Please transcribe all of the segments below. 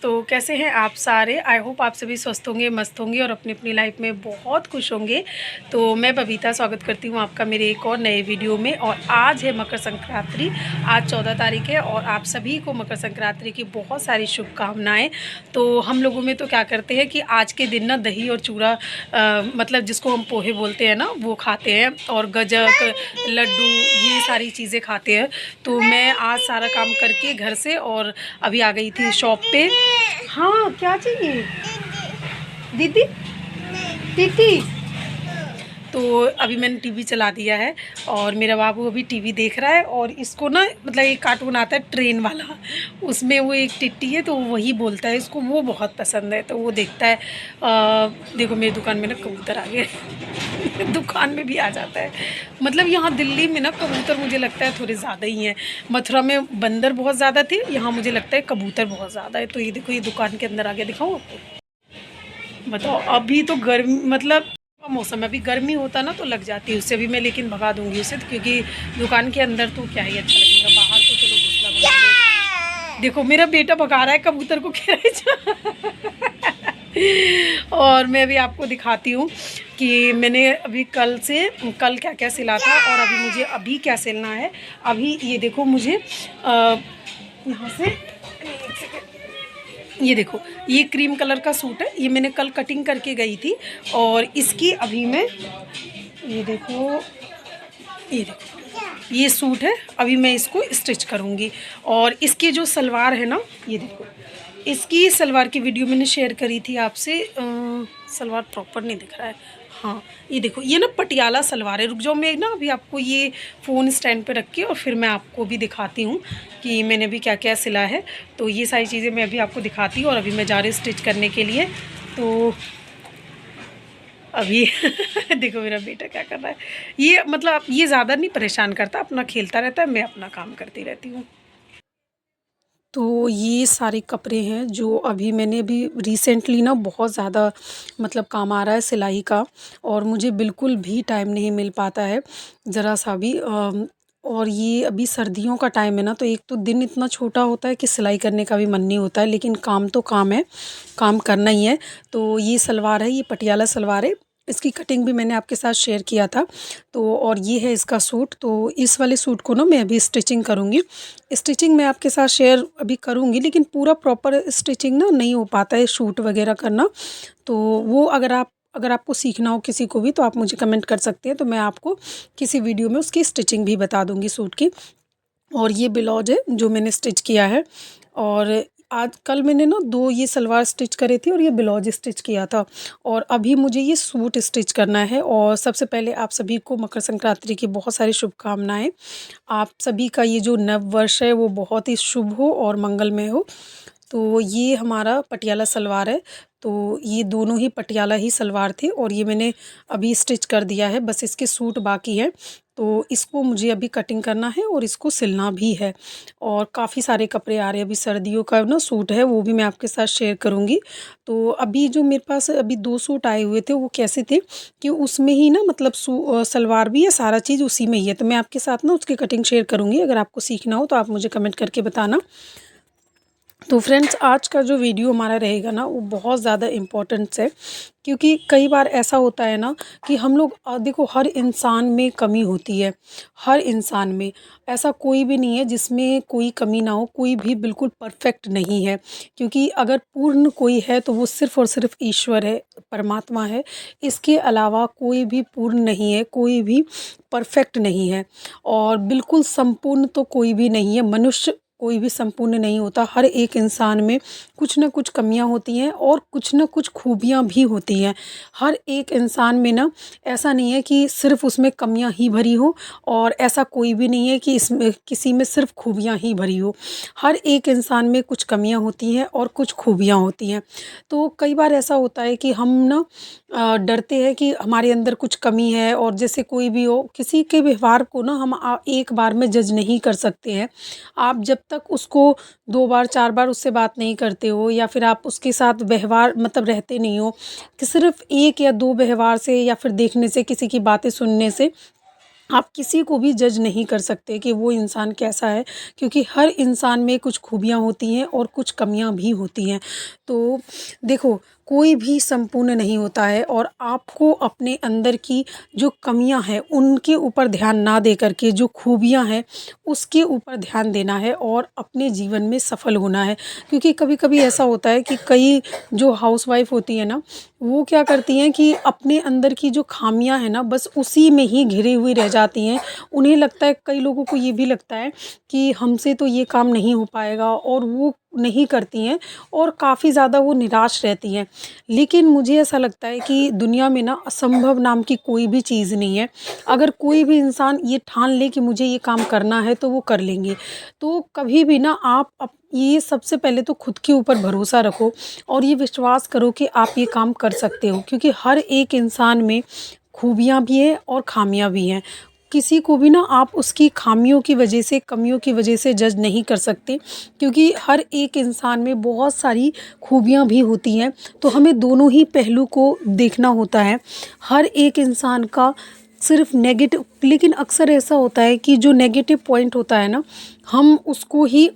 तो कैसे हैं आप सारे। आई होप आप सभी स्वस्थ होंगे, मस्त होंगे और अपनी अपनी लाइफ में बहुत खुश होंगे। तो मैं बबीता स्वागत करती हूँ आपका मेरे एक और नए वीडियो में। और आज है मकर संक्रांति, आज 14 तारीख है और आप सभी को मकर संक्रांति की बहुत सारी शुभकामनाएं। तो हम लोगों में तो क्या करते हैं कि आज के दिन ना दही और चूड़ा मतलब जिसको हम पोहे बोलते हैं ना, वो खाते हैं और गजक, लड्डू, ये सारी चीज़ें खाते हैं। तो मैं आज सारा काम करके घर से और अभी आ गई थी शॉप पे। हाँ, क्या चाहिए दीदी? दीदी, तो अभी मैंने टीवी चला दिया है और मेरा बाबू अभी टीवी देख रहा है। और इसको ना मतलब एक कार्टून आता है ट्रेन वाला, उसमें वो एक टिट्टी है तो वही बोलता है, इसको वो बहुत पसंद है तो वो देखता है। देखो मेरी दुकान में ना कबूतर आ गए दुकान में भी आ जाता है। मतलब यहाँ दिल्ली में ना कबूतर मुझे लगता है थोड़े ज़्यादा ही हैं। मथुरा में बंदर बहुत ज़्यादा थे, यहाँ मुझे लगता है कबूतर बहुत ज़्यादा है। तो ये देखो, ये दुकान के अंदर आ गया, दिखाऊँ आपको? बताओ, अभी तो गर्मी मतलब मौसम है, अभी गर्मी होता ना तो लग जाती है उससे भी मैं, लेकिन भगा दूंगी उसे क्योंकि दुकान के अंदर तो क्या ही अच्छा लगेगा, बाहर तो चलो घोंसला बना लो। देखो मेरा बेटा भगा रहा है कबूतर को, कह रहा और मैं भी आपको दिखाती हूँ कि मैंने अभी कल क्या क्या सिला था और अभी मुझे अभी क्या सिलना है। अभी ये देखो मुझे यहाँ से ये देखो, ये क्रीम कलर का सूट है, ये मैंने कल कटिंग करके गई थी और इसकी अभी मैं ये देखो, ये सूट है, अभी मैं इसको स्टिच करूँगी। और इसकी जो सलवार है ना, ये देखो, इसकी सलवार की वीडियो मैंने शेयर करी थी आपसे। सलवार प्रॉपर नहीं दिख रहा है। हाँ, ये देखो, ये ना पटियाला सलवार है। रुक जाओ, मैं ना अभी आपको ये फ़ोन स्टैंड पे रख के और फिर मैं आपको भी दिखाती हूँ कि मैंने भी क्या क्या सिला है। तो ये सारी चीज़ें मैं अभी आपको दिखाती हूँ और अभी मैं जा रही हूँ स्टिच करने के लिए। तो अभी देखो मेरा बेटा क्या कर रहा है। ये मतलब ये ज़्यादा नहीं परेशान करता, अपना खेलता रहता है, मैं अपना काम करती रहती हूँ। तो ये सारे कपड़े हैं जो अभी मैंने अभी रिसेंटली ना बहुत ज़्यादा मतलब काम आ रहा है सिलाई का, और मुझे बिल्कुल भी टाइम नहीं मिल पाता है ज़रा सा भी। और ये अभी सर्दियों का टाइम है ना, तो एक तो दिन इतना छोटा होता है कि सिलाई करने का भी मन नहीं होता है, लेकिन काम तो काम है, काम करना ही है। तो ये सलवार है, ये पटियाला सलवार है, इसकी कटिंग भी मैंने आपके साथ शेयर किया था। तो और ये है इसका सूट। तो इस वाले सूट को ना मैं अभी स्टिचिंग करूँगी। स्टिचिंग मैं आपके साथ शेयर अभी करूँगी, लेकिन पूरा प्रॉपर स्टिचिंग ना नहीं हो पाता है शूट वगैरह करना। तो वो अगर आपको सीखना हो किसी को भी तो आप मुझे कमेंट कर सकते हैं, तो मैं आपको किसी वीडियो में उसकी स्टिचिंग भी बता दूँगी सूट की। और ये ब्लाउज है जो मैंने स्टिच किया है। और आज कल मैंने ना 2 ये सलवार स्टिच करे थे और ये ब्लाउज स्टिच किया था। और अभी मुझे ये सूट स्टिच करना है। और सबसे पहले आप सभी को मकर संक्रांति की बहुत सारी शुभकामनाएं। आप सभी का ये जो नव वर्ष है वो बहुत ही शुभ हो और मंगलमय हो। तो ये हमारा पटियाला सलवार है। तो ये दोनों ही पटियाला ही सलवार थे और ये मैंने अभी स्टिच कर दिया है, बस इसके सूट बाकी है। तो इसको मुझे अभी कटिंग करना है और इसको सिलना भी है। और काफ़ी सारे कपड़े आ रहे हैं, अभी सर्दियों का ना सूट है, वो भी मैं आपके साथ शेयर करूँगी। तो अभी जो मेरे पास अभी 2 सूट आए हुए थे वो कैसे थे कि उसमें ही ना मतलब सलवार भी है, सारा चीज़ उसी में ही है। तो मैं आपके साथ ना उसकी कटिंग शेयर करूँगी, अगर आपको सीखना हो तो आप मुझे कमेंट करके बताना। तो फ्रेंड्स, आज का जो वीडियो हमारा रहेगा ना वो बहुत ज़्यादा इम्पोर्टेंट है, क्योंकि कई बार ऐसा होता है ना कि हम लोग देखो, हर इंसान में कमी होती है, हर इंसान में ऐसा कोई भी नहीं है जिसमें कोई कमी ना हो, कोई भी बिल्कुल परफेक्ट नहीं है। क्योंकि अगर पूर्ण कोई है तो वो सिर्फ़ और सिर्फ ईश्वर है, परमात्मा है। इसके अलावा कोई भी पूर्ण नहीं है, कोई भी परफेक्ट नहीं है। और बिल्कुल संपूर्ण तो कोई भी नहीं है, मनुष्य कोई भी संपूर्ण नहीं होता। हर एक इंसान में कुछ न कुछ कमियां होती हैं और कुछ न कुछ खूबियां भी होती हैं। हर एक इंसान में ना ऐसा नहीं है कि सिर्फ उसमें कमियां ही भरी हो, और ऐसा कोई भी नहीं है कि इसमें किसी में सिर्फ खूबियां ही भरी हो। हर एक इंसान में कुछ कमियां होती हैं और कुछ खूबियां होती हैं। तो कई बार ऐसा होता है कि हम ना डरते हैं कि हमारे अंदर कुछ कमी है, और जैसे कोई भी हो, किसी के व्यवहार को ना हम एक बार में जज नहीं कर सकते हैं। आप जब तक उसको 2 बार 4 बार उससे बात नहीं करते हो, या फिर आप उसके साथ व्यवहार मतलब रहते नहीं हो, कि सिर्फ़ 1 या 2 व्यवहार से या फिर देखने से, किसी की बातें सुनने से आप किसी को भी जज नहीं कर सकते कि वो इंसान कैसा है, क्योंकि हर इंसान में कुछ खूबियाँ होती हैं और कुछ कमियाँ भी होती हैं। तो देखो, कोई भी संपूर्ण नहीं होता है, और आपको अपने अंदर की जो कमियाँ हैं उनके ऊपर ध्यान ना दे करके जो खूबियाँ हैं उसके ऊपर ध्यान देना है और अपने जीवन में सफल होना है। क्योंकि कभी-कभी ऐसा होता है कि कई जो हाउसवाइफ़ होती है ना, वो क्या करती हैं कि अपने अंदर की जो ख़ामियाँ हैं ना, बस उसी में ही घिरी हुई रह जाती हैं। उन्हें लगता है, कई लोगों को ये भी लगता है कि हमसे तो ये काम नहीं हो पाएगा, और वो नहीं करती हैं और काफ़ी ज़्यादा वो निराश रहती हैं। लेकिन मुझे ऐसा लगता है कि दुनिया में ना असंभव नाम की कोई भी चीज़ नहीं है। अगर कोई भी इंसान ये ठान ले कि मुझे ये काम करना है तो वो कर लेंगे। तो कभी भी ना आप ये सबसे पहले तो खुद के ऊपर भरोसा रखो और ये विश्वास करो कि आप ये काम कर सकते हो, क्योंकि हर एक इंसान में खूबियाँ भी हैं और ख़ामियाँ भी हैं। किसी को भी ना आप उसकी ख़ामियों की वजह से, कमियों की वजह से जज नहीं कर सकते, क्योंकि हर एक इंसान में बहुत सारी खूबियाँ भी होती हैं। तो हमें दोनों ही पहलू को देखना होता है। हर एक इंसान का सिर्फ़ नेगेटिव, लेकिन अक्सर ऐसा होता है कि जो नेगेटिव पॉइंट होता है ना, हम उसको ही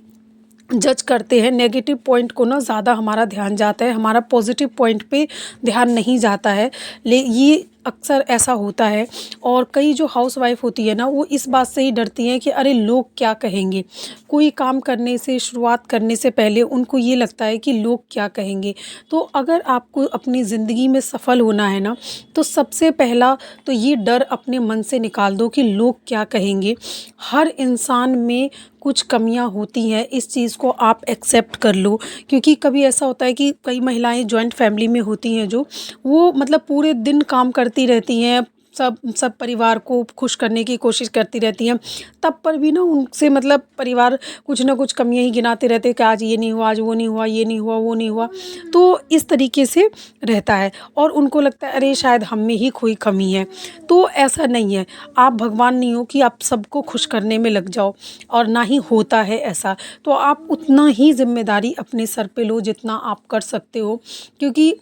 जज करते हैं। नेगेटिव पॉइंट को ना ज़्यादा हमारा ध्यान जाता है, हमारा पॉजिटिव पॉइंट पे ध्यान नहीं जाता है। ले ये अक्सर ऐसा होता है। और कई जो हाउसवाइफ़ होती है ना, वो इस बात से ही डरती हैं कि अरे लोग क्या कहेंगे? कोई काम करने से, शुरुआत करने से पहले उनको ये लगता है कि लोग क्या कहेंगे? तो अगर आपको अपनी ज़िंदगी में सफल होना है ना, तो सबसे पहला तो ये डर अपने मन से निकाल दो कि लोग क्या कहेंगे? हर इंसान में कुछ कमियां होती हैं, इस चीज़ को आप एक्सेप्ट कर लो। क्योंकि कभी ऐसा होता है कि कई महिलाएं जॉइंट फैमिली में होती हैं, जो वो मतलब पूरे दिन काम करती रहती हैं, सब सब परिवार को खुश करने की कोशिश करती रहती हैं, तब पर भी ना उनसे मतलब परिवार कुछ ना कुछ कमियां ही गिनाते रहते हैं कि आज ये नहीं हुआ, आज वो नहीं हुआ, ये नहीं हुआ, वो नहीं हुआ। तो इस तरीके से रहता है, और उनको लगता है अरे शायद हम में ही कोई कमी है। तो ऐसा नहीं है। आप भगवान नहीं हो कि आप सबको खुश करने में लग जाओ, और ना ही होता है ऐसा। तो आप उतना ही ज़िम्मेदारी अपने सर पे लो जितना आप कर सकते हो। क्योंकि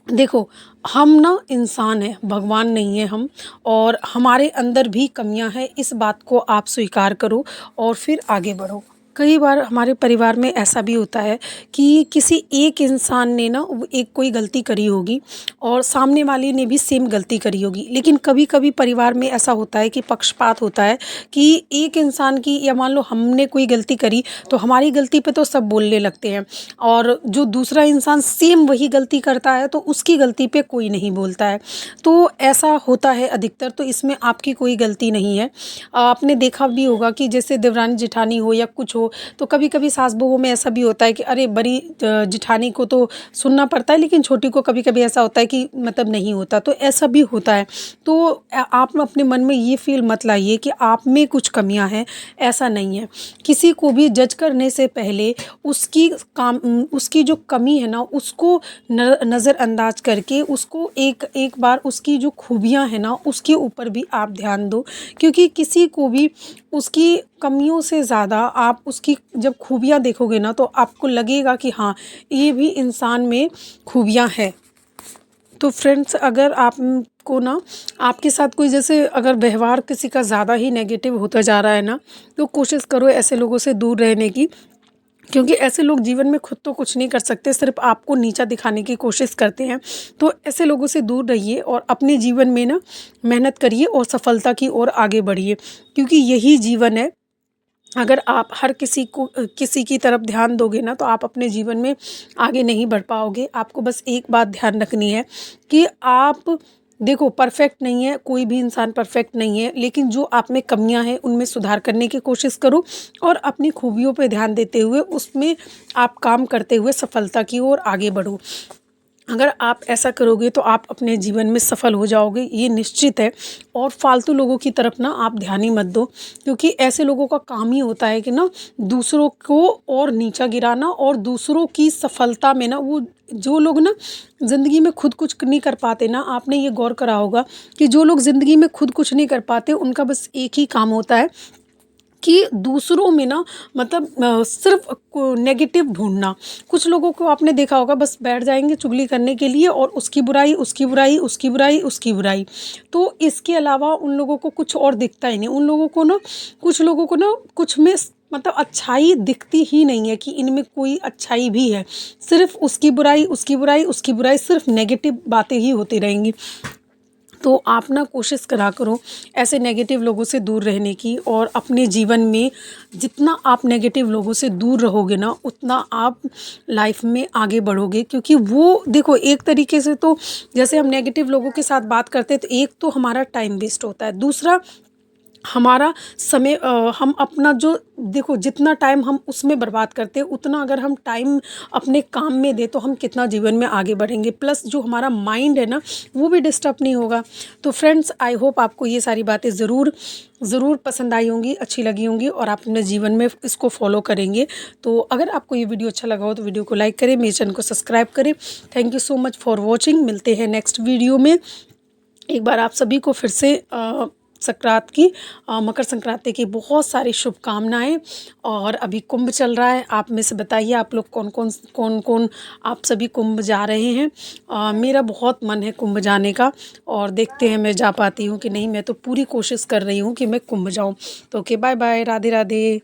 देखो, हम ना इंसान हैं, भगवान नहीं हैं हम, और हमारे अंदर भी कमियां हैं। इस बात को आप स्वीकार करो और फिर आगे बढ़ो। कई बार हमारे परिवार में ऐसा भी होता है कि किसी एक इंसान ने ना एक कोई गलती करी होगी, और सामने वाले ने भी सेम गलती करी होगी। लेकिन कभी-कभी परिवार में ऐसा होता है कि पक्षपात होता है कि एक इंसान की, या मान लो हमने कोई गलती करी तो हमारी गलती पे तो सब बोलने लगते हैं, और जो दूसरा इंसान सेम वही गलती करता है तो उसकी गलती पे कोई नहीं बोलता है। तो ऐसा होता है अधिकतर, तो इसमें आपकी कोई गलती नहीं है। आपने देखा भी होगा कि जैसे देवरानी जेठानी हो या कुछ हो, तो कभी-कभी सास बहुओं में ऐसा भी होता है कि अरे बड़ी जेठानी को तो सुनना पड़ता है, लेकिन छोटी को कभी-कभी ऐसा होता है कि मतलब नहीं होता, तो ऐसा भी होता है। तो आप अपने मन में ये फ़ील मत लाइए कि आप में कुछ कमियाँ हैं, ऐसा नहीं है। किसी को भी जज करने से पहले उसकी जो कमी है ना, उसको नज़रअंदाज करके उसको एक एक बार उसकी जो खूबियाँ हैं ना, उसके ऊपर भी आप ध्यान दो। क्योंकि किसी को भी उसकी कमियों से ज़्यादा आप उसकी जब खूबियाँ देखोगे ना, तो आपको लगेगा कि हाँ, ये भी इंसान में खूबियाँ हैं। तो फ्रेंड्स, अगर आपको ना आपके साथ कोई, जैसे अगर व्यवहार किसी का ज़्यादा ही नेगेटिव होता जा रहा है ना, तो कोशिश करो ऐसे लोगों से दूर रहने की। क्योंकि ऐसे लोग जीवन में खुद तो कुछ नहीं कर सकते, सिर्फ आपको नीचा दिखाने की कोशिश करते हैं। तो ऐसे लोगों से दूर रहिए और अपने जीवन में ना मेहनत करिए और सफलता की ओर आगे बढ़िए, क्योंकि यही जीवन है। अगर आप हर किसी की तरफ ध्यान दोगे ना, तो आप अपने जीवन में आगे नहीं बढ़ पाओगे। आपको बस एक बात ध्यान रखनी है कि आप देखो, परफेक्ट नहीं है, कोई भी इंसान परफेक्ट नहीं है, लेकिन जो आप में कमियां हैं उनमें सुधार करने की कोशिश करो, और अपनी खूबियों पे ध्यान देते हुए उसमें आप काम करते हुए सफलता की ओर आगे बढ़ो। अगर आप ऐसा करोगे तो आप अपने जीवन में सफल हो जाओगे, ये निश्चित है। और फालतू लोगों की तरफ ना आप ध्यान ही मत दो, क्योंकि ऐसे लोगों का काम ही होता है कि ना दूसरों को और नीचा गिराना, और दूसरों की सफलता में ना वो, जो लोग ना ज़िंदगी में खुद कुछ नहीं कर पाते ना, आपने ये गौर करा होगा कि जो लोग ज़िंदगी में खुद कुछ नहीं कर पाते, उनका बस एक ही काम होता है कि दूसरों में ना मतलब सिर्फ नेगेटिव ढूंढना। कुछ लोगों को आपने देखा होगा बस बैठ जाएंगे चुगली करने के लिए और उसकी बुराई उसकी बुराई उसकी बुराई उसकी बुराई। तो इसके अलावा उन लोगों को कुछ और दिखता ही नहीं। उन लोगों को ना कुछ लोगों को ना कुछ में मतलब अच्छाई दिखती ही नहीं है कि इनमें कोई अच्छाई भी है। सिर्फ उसकी बुराई उसकी बुराई उसकी बुराई, सिर्फ नेगेटिव बातें ही होती रहेंगी। तो आप ना कोशिश करा करो ऐसे नेगेटिव लोगों से दूर रहने की, और अपने जीवन में जितना आप नेगेटिव लोगों से दूर रहोगे ना उतना आप लाइफ में आगे बढ़ोगे। क्योंकि वो देखो एक तरीके से तो जैसे हम नेगेटिव लोगों के साथ बात करते हैं तो एक तो हमारा टाइम वेस्ट होता है, दूसरा हमारा समय हम अपना जो देखो जितना टाइम हम उसमें बर्बाद करते हैं उतना अगर हम टाइम अपने काम में दें तो हम कितना जीवन में आगे बढ़ेंगे। प्लस जो हमारा माइंड है ना वो भी डिस्टर्ब नहीं होगा। तो फ्रेंड्स आई होप आपको ये सारी बातें ज़रूर पसंद आई होंगी, अच्छी लगी होंगी और आप अपने जीवन में इसको फॉलो करेंगे। तो अगर आपको ये वीडियो अच्छा लगा हो तो वीडियो को लाइक करें, मेरे चैनल को सब्सक्राइब करें। Thank you so much for watching. मिलते हैं नेक्स्ट वीडियो में। एक बार आप सभी को फिर से संक्रांत की मकर संक्रांति की बहुत सारी शुभकामनाएं। और अभी कुंभ चल रहा है, आप में से बताइए आप लोग कौन कौन आप सभी कुंभ जा रहे हैं। मेरा बहुत मन है कुंभ जाने का और देखते हैं मैं जा पाती हूँ कि नहीं। मैं तो पूरी कोशिश कर रही हूँ कि मैं कुंभ जाऊँ। तो okay, bye bye, Radhe Radhe.